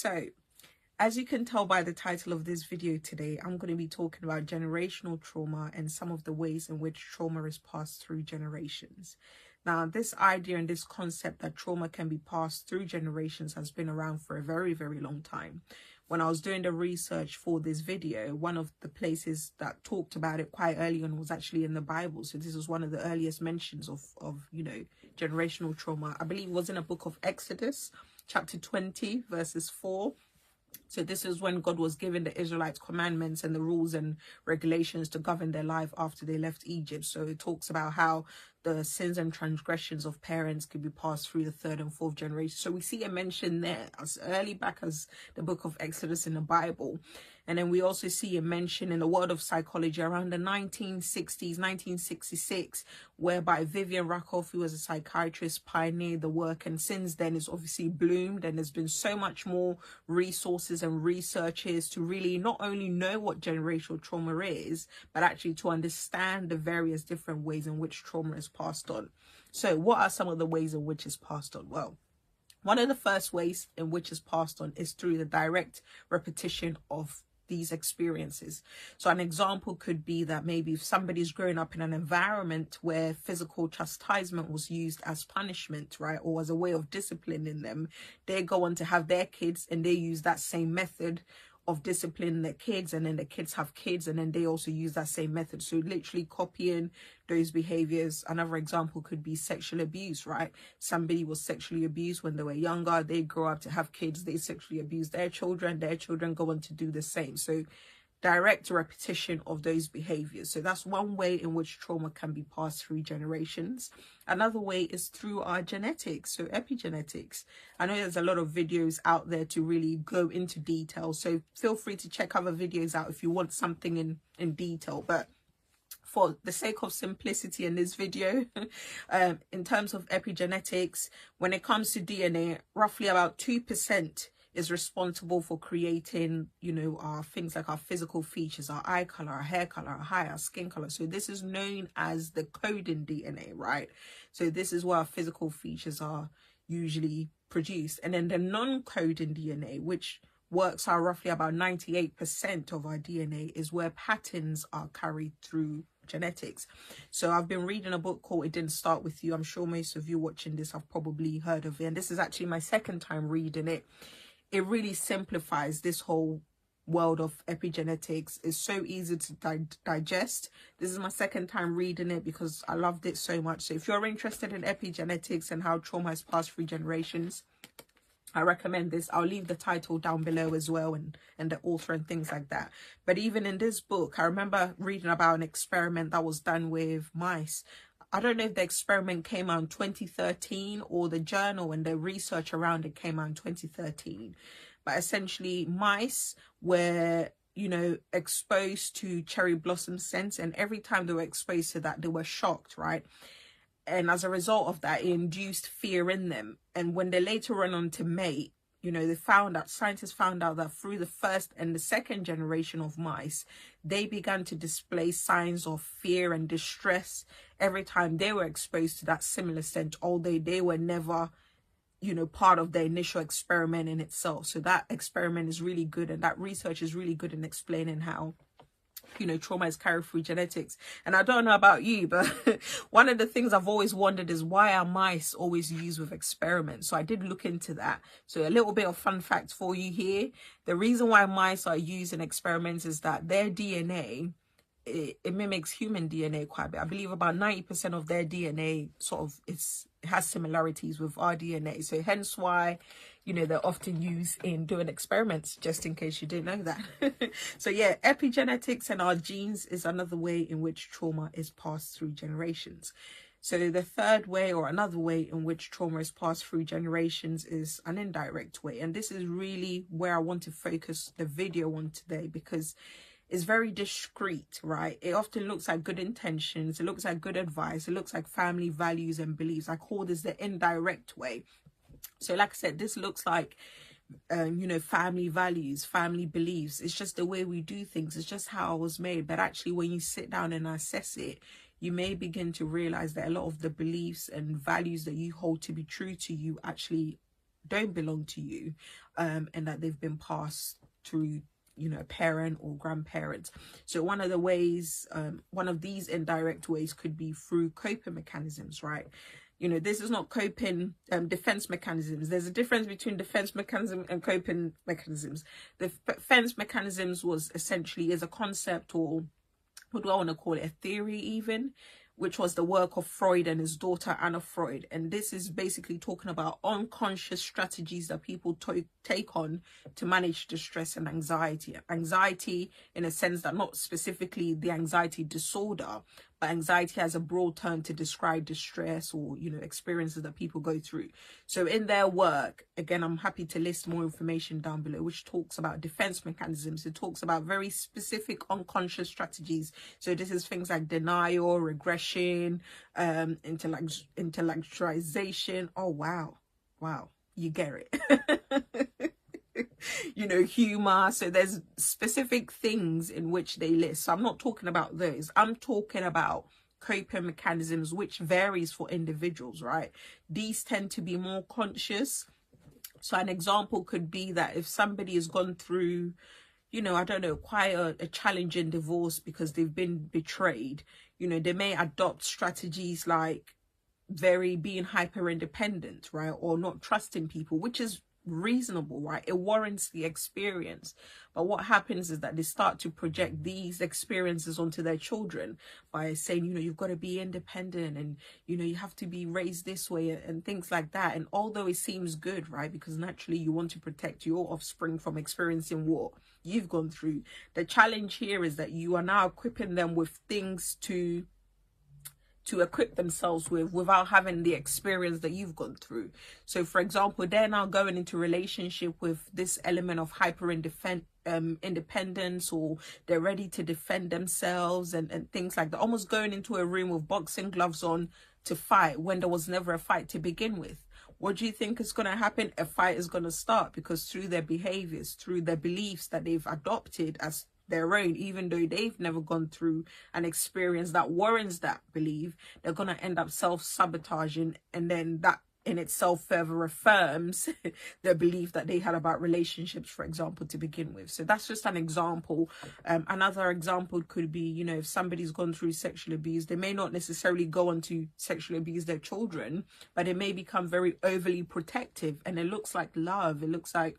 So, as you can tell by the title of this video today, I'm going to be talking about generational trauma and some of the ways in which trauma is passed through generations. Now, this idea and this concept that trauma can be passed through generations has been around for a very, very long time. When I was doing the research for this video, one of the places that talked about it quite early on was actually in the Bible. So this was one of the earliest mentions of generational trauma. I believe it was in a book of Exodus, chapter 20, verses 4. So this is when God was giving the Israelites commandments and the rules and regulations to govern their life after they left Egypt. So it talks about how the sins and transgressions of parents could be passed through the third and fourth generation. So we see a mention there as early back as the book of Exodus in the Bible. And then we also see a mention in the world of psychology around the 1960s, 1966, whereby Vivian Rakoff, who was a psychiatrist, pioneered the work. And since then, it's obviously bloomed, and there's been so much more resources and researches to really not only know what generational trauma is, but actually to understand the various different ways in which trauma is passed on. So what are some of the ways in which it's passed on? Well, one of the first ways in which it's passed on is through the direct repetition of these experiences. So an example could be that maybe if somebody's growing up in an environment where physical chastisement was used as punishment, right, or as a way of disciplining them, they go on to have their kids and they use that same method of disciplining their kids, and then the kids have kids and then they also use that same method. So literally copying those behaviors. Another example could be sexual abuse, right? Somebody was sexually abused when they were younger, they grow up to have kids, they sexually abuse their children go on to do the same. So direct repetition of those behaviors. So that's one way in which trauma can be passed through generations. Another way is through our genetics, so epigenetics. I know there's a lot of videos out there to really go into detail, so feel free to check other videos out if you want something in detail. But for the sake of simplicity in this video, in terms of epigenetics, when it comes to DNA, roughly about 2% is responsible for creating, our things like our physical features, our eye color, our hair color, our hair, our skin color. So this is known as the coding DNA, right? So this is where our physical features are usually produced. And then the non-coding DNA, which works out roughly about 98% of our DNA, is where patterns are carried through genetics. So I've been reading a book called It Didn't Start With You. I'm sure most of you watching this have probably heard of it. And this is actually my second time reading it. It really simplifies this whole world of epigenetics. It's so easy to digest. This is my second time reading it because I loved it so much. So if you're interested in epigenetics and how trauma is passed through generations, I recommend this. I'll leave the title down below as well, and the author and things like that. But even in this book, I remember reading about an experiment that was done with mice. I don't know if the experiment came out in 2013 or the journal and the research around it came out in 2013. But essentially, mice were, exposed to cherry blossom scents. And every time they were exposed to that, they were shocked, right? And as a result of that, it induced fear in them. And when they later went on to mate, scientists found out that through the first and the second generation of mice, they began to display signs of fear and distress every time they were exposed to that similar scent, although they were never, part of the initial experiment in itself. So that experiment is really good, and that research is really good in explaining how trauma is carried through genetics. And I don't know about you, but one of the things I've always wondered is why are mice always used with experiments? So I did look into that. So a little bit of fun fact for you here. The reason why mice are used in experiments is that their DNA, it mimics human DNA quite a bit. I believe about 90% of their DNA has similarities with our DNA. So hence why, they're often used in doing experiments, just in case you didn't know that. So yeah, epigenetics and our genes is another way in which trauma is passed through generations. So the third way, or another way in which trauma is passed through generations, is an indirect way. And this is really where I want to focus the video on today, because it's very discreet, right? It often looks like good intentions, it looks like good advice, it looks like family values and beliefs. I call this the indirect way. So like I said, this looks like family values, family beliefs. It's just the way we do things. It's just how I was made. But actually, when you sit down and assess it, you may begin to realize that a lot of the beliefs and values that you hold to be true to you actually don't belong to you, and that they've been passed through, you know, parent or grandparents. So one of the ways, one of these indirect ways could be through coping mechanisms, right? You know, this is not coping defense mechanisms. There's a difference between defense mechanism and coping mechanisms. The defense mechanisms was essentially is a concept, or what do I want to call it, a theory even, which was the work of Freud and his daughter Anna Freud. And this is basically talking about unconscious strategies that people take on to manage distress and anxiety. Anxiety in a sense that not specifically the anxiety disorder, but anxiety as a broad term to describe distress or, you know, experiences that people go through. So in their work, again, I'm happy to list more information down below, which talks about defense mechanisms. It talks about very specific unconscious strategies. So this is things like denial, regression, intellectualization. Oh, wow. Wow. You get it. You know, humor. So there's specific things in which they list. So I'm not talking about those. I'm talking about coping mechanisms, which varies for individuals, right? These tend to be more conscious. So an example could be that if somebody has gone through, you know, I don't know, quite a challenging divorce because they've been betrayed, you know, they may adopt strategies like being hyper independent, right? Or not trusting people, which is reasonable, right? It warrants the experience. But what happens is that they start to project these experiences onto their children by saying, you know, you've got to be independent, and, you know, you have to be raised this way and things like that. And although it seems good, right, because naturally you want to protect your offspring from experiencing what you've gone through, the challenge here is that you are now equipping them with things to equip themselves with without having the experience that you've gone through. So for example, they're now going into relationship with this element of independence, or they're ready to defend themselves and things like that, almost going into a room with boxing gloves on to fight when there was never a fight to begin with. What do you think is going to happen? A fight is going to start, because through their behaviors, through their beliefs that they've adopted as their own, even though they've never gone through an experience that warrants that belief, they're going to end up self-sabotaging, and then that in itself further affirms the belief that they had about relationships, for example, to begin with. So that's just an example. Another example could be, you know, if somebody's gone through sexual abuse, they may not necessarily go on to sexually abuse their children, but it may become very overly protective, and it looks like love. It looks like,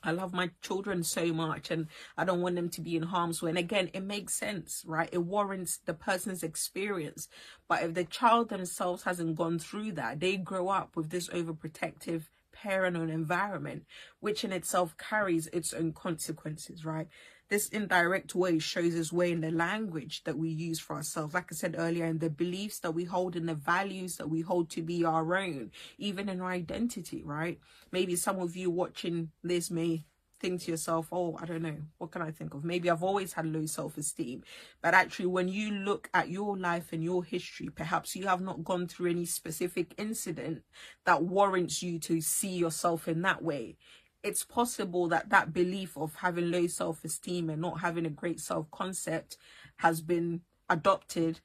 I love my children so much and I don't want them to be in harm's way. And again, it makes sense, right? It warrants the person's experience. But if the child themselves hasn't gone through that, they grow up with this overprotective parent environment, which in itself carries its own consequences, right? This indirect way shows its way in the language that we use for ourselves. Like I said earlier, in the beliefs that we hold and the values that we hold to be our own, even in our identity, right? Maybe some of you watching this may think to yourself, oh, I don't know, what can I think of? Maybe I've always had low self-esteem. But actually, when you look at your life and your history, perhaps you have not gone through any specific incident that warrants you to see yourself in that way. It's possible that that belief of having low self-esteem and not having a great self-concept has been adopted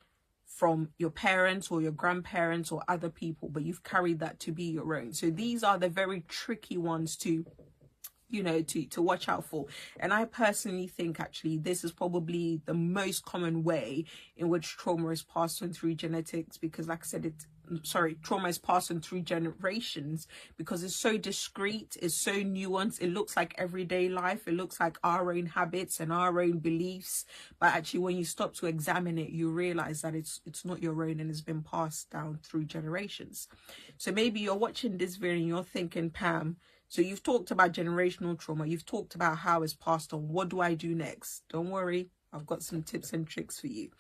from your parents or your grandparents or other people, but you've carried that to be your own. So these are the very tricky ones to, you know, to watch out for. And I personally think actually this is probably the most common way in which trauma is passed on through genetics, because like I said, trauma is passed on through generations because it's so discreet, it's so nuanced, it looks like everyday life, it looks like our own habits and our own beliefs, but actually when you stop to examine it, you realize that it's not your own and it's been passed down through generations. So maybe you're watching this video and you're thinking, Pam, so you've talked about generational trauma, you've talked about how it's passed on, what do I do next? Don't worry, I've got some tips and tricks for you.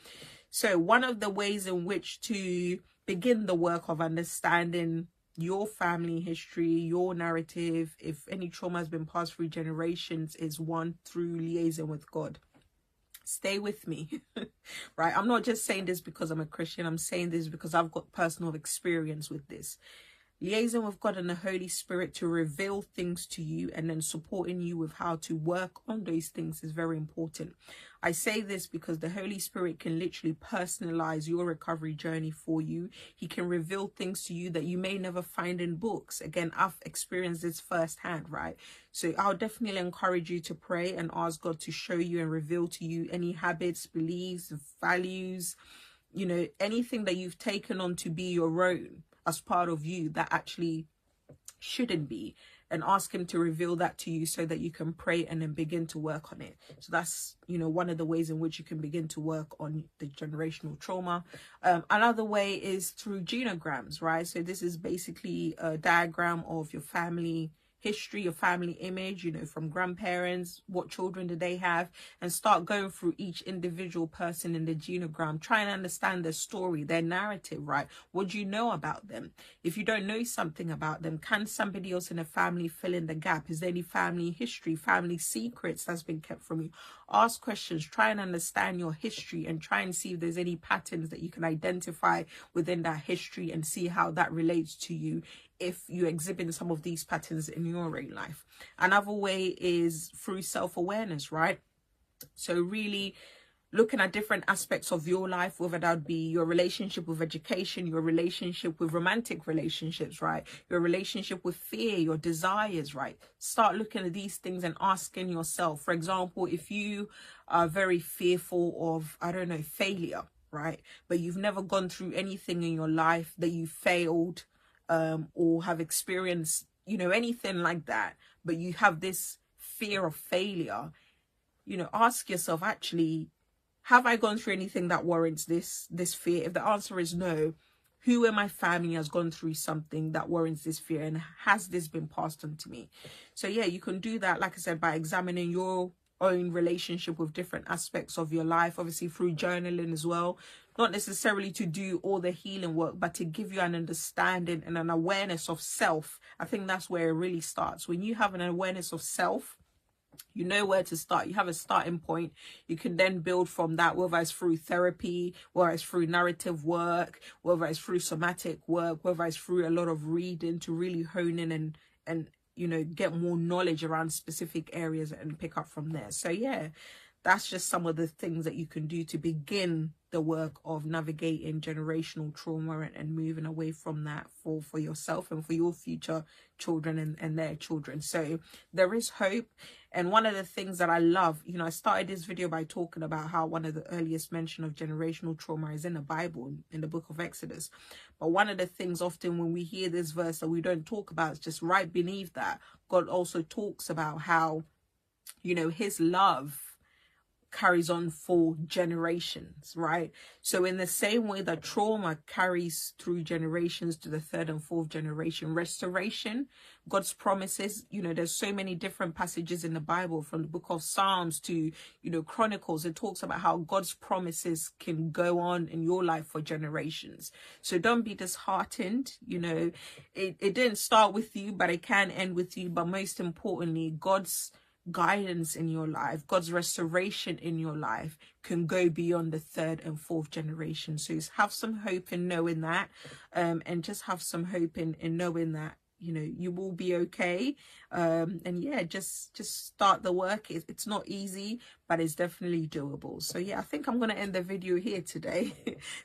So one of the ways in which to begin the work of understanding your family history, your narrative, if any trauma has been passed through generations, is one, through liaison with God. Stay with me, right? I'm not just saying this because I'm a Christian. I'm saying this because I've got personal experience with this. liaising with God and the Holy Spirit to reveal things to you, and then supporting you with how to work on those things is very important. I say this because the Holy Spirit can literally personalize your recovery journey for you. He can reveal things to you that you may never find in books. Again, I've experienced this firsthand, right? So I'll definitely encourage you to pray and ask God to show you and reveal to you any habits, beliefs, values, you know, anything that you've taken on to be your own as part of you that actually shouldn't be, and ask him to reveal that to you so that you can pray and then begin to work on it. So that's, you know, one of the ways in which you can begin to work on the generational trauma. Another way is through genograms, right? So this is basically a diagram of your family history, your family image, you know, from grandparents, what children do they have, and start going through each individual person in the genogram, try and understand their story, their narrative, right? What do you know about them? If you don't know something about them, can somebody else in the family fill in the gap? Is there any family history, family secrets that's been kept from you? Ask questions, try and understand your history, and try and see if there's any patterns that you can identify within that history, and see how that relates to you if you exhibit some of these patterns in your own life. Another way is through self-awareness, right? So really looking at different aspects of your life, whether that be your relationship with education, your relationship with romantic relationships, right? Your relationship with fear, your desires, right? Start looking at these things and asking yourself, for example, if you are very fearful of, I don't know, failure, right? But you've never gone through anything in your life that you failed, or have experienced, you know, anything like that, but you have this fear of failure, you know, ask yourself, actually, have I gone through anything that warrants this fear? If the answer is no, who in my family has gone through something that warrants this fear, and has this been passed on to me? So yeah, you can do that, like I said, by examining your own relationship with different aspects of your life, obviously through journaling as well. Not necessarily to do all the healing work, but to give you an understanding and an awareness of self. I think that's where it really starts. When you have an awareness of self, you know where to start. You have a starting point. You can then build from that, whether it's through therapy, whether it's through narrative work, whether it's through somatic work, whether it's through a lot of reading to really hone in and you know, get more knowledge around specific areas and pick up from there. So yeah, that's just some of the things that you can do to begin the work of navigating generational trauma and moving away from that for yourself and for your future children and their children. So there is hope. And one of the things that I love, you know, I started this video by talking about how one of the earliest mention of generational trauma is in the Bible, in the book of Exodus. But one of the things often when we hear this verse that we don't talk about, is just right beneath that, God also talks about how, you know, his love carries on for generations, right? So in the same way that trauma carries through generations to the third and fourth generation, restoration, God's promises, you know, there's so many different passages in the Bible, from the book of Psalms to, you know, Chronicles. It talks about how God's promises can go on in your life for generations. So don't be disheartened. You know, it didn't start with you, but it can end with you. But most importantly, God's guidance in your life, God's restoration in your life can go beyond the third and fourth generation. So just have some hope in knowing that, and just have some hope in knowing that, you know, you will be okay. And yeah, just start the work. It's not easy, but it's definitely doable. So yeah, I think I'm going to end the video here today.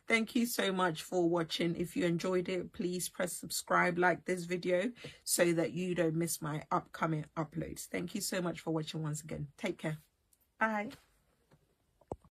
Thank you so much for watching. If you enjoyed it, please press subscribe, like this video, so that you don't miss my upcoming uploads. Thank you so much for watching once again. Take care. Bye.